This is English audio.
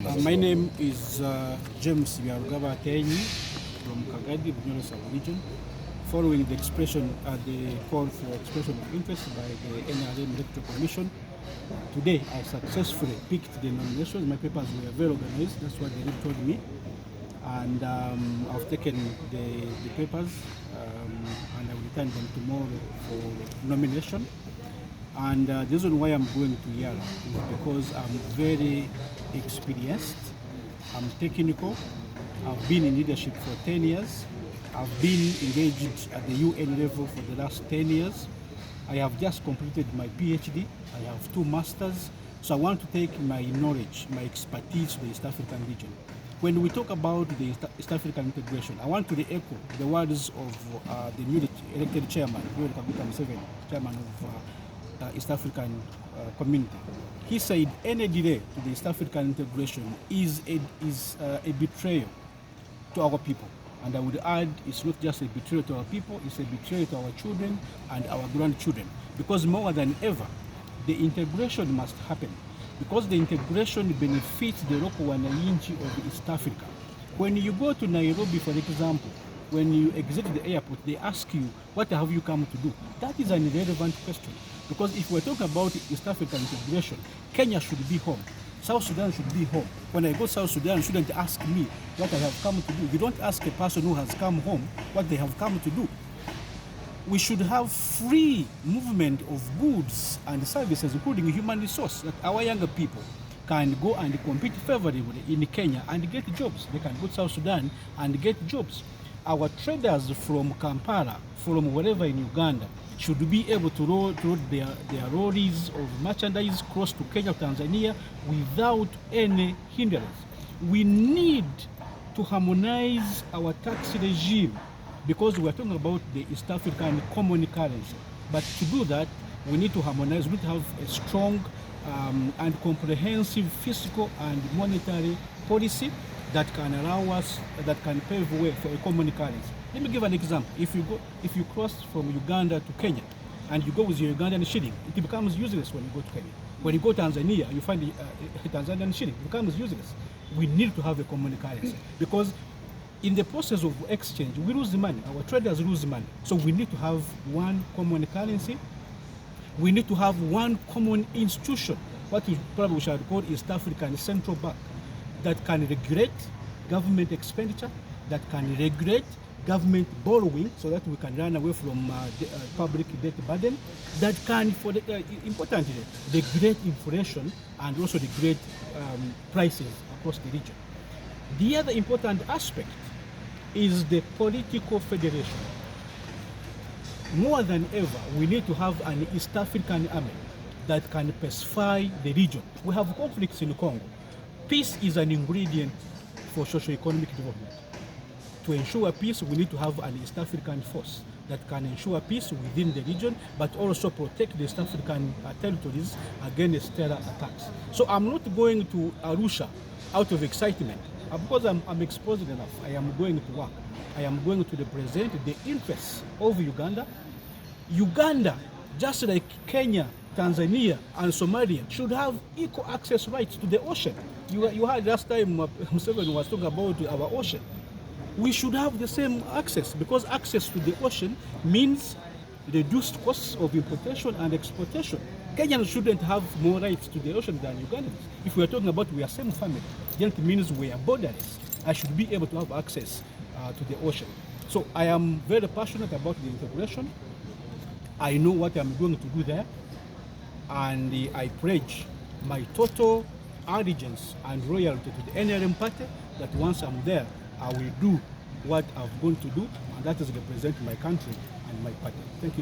My name is James Byarugaba from Kagadi, Bunyoro sub-region. Following the call for expression of interest by the NRM Electoral Commission, today I successfully picked the nominations. My papers were very organized, that's what they told me. And I've taken the papers and I will return them tomorrow for nomination. And the reason why I'm going to EALA is because I'm very experienced, I'm technical, I've been in leadership for 10 years, I've been engaged at the UN level for the last 10 years. I have just completed my PhD, I have 2 masters, so I want to take my knowledge, my expertise to the East African region. When we talk about the East African integration, I want to echo the words of the newly elected chairman, chairman of East African community. He said any delay to the East African integration is a betrayal to our people. And I would add, it's not just a betrayal to our people, it's a betrayal to our children and our grandchildren. Because more than ever, the integration must happen. Because the integration benefits the local wananchi of East Africa. When you go to Nairobi, for example, when you exit the airport, they ask you, what have you come to do? That is an irrelevant question. Because if we're talking about East African integration, Kenya should be home. South Sudan should be home. When I go to South Sudan, you shouldn't ask me what I have come to do. You don't ask a person who has come home what they have come to do. We should have free movement of goods and services, including human resource, that our younger people can go and compete favorably in Kenya and get jobs. They can go to South Sudan and get jobs. Our traders from Kampala, from wherever in Uganda, should be able to load their lorries of merchandise cross to Kenya, Tanzania, without any hindrance. We need to harmonize our tax regime because we are talking about the East African common currency. But to do that, we need to harmonize, we need to have a strong and comprehensive fiscal and monetary policy that can allow us, that can pave the way for a common currency. Let me give an example. If you cross from Uganda to Kenya and you go with your Ugandan shilling, it becomes useless when you go to Kenya. When you go to Tanzania, you find the Tanzanian shilling, it becomes useless. We need to have a common currency because in the process of exchange, we lose the money, our traders lose money. So we need to have one common currency. We need to have one common institution, what we probably should call East African Central Bank, that can regulate government expenditure, that can regulate government borrowing so that we can run away from public debt burden, that can, importantly, regulate inflation and also regulate prices across the region. The other important aspect is the political federation. More than ever, we need to have an East African army that can pacify the region. We have conflicts in Congo. Peace is an ingredient for socio-economic development. To ensure peace, we need to have an East African force that can ensure peace within the region, but also protect the East African territories against terror attacks. So I'm not going to Arusha out of excitement. Because I'm exposed enough, I am going to work. I am going to represent the interests of Uganda. Uganda, just like Kenya, Tanzania, and Somalia, should have equal access rights to the ocean. You heard last time Museveni was talking about our ocean. We should have the same access because access to the ocean means reduced costs of importation and exportation. Kenyans shouldn't have more rights to the ocean than Ugandans. If we are talking about we are same family, then it means we are borderless. I should be able to have access to the ocean. So I am very passionate about the integration. I know what I'm going to do there, and I pledge my total allegiance and loyalty to the NRM party that once I'm there, I will do what I'm going to do, and that is represent my country and my party. Thank you.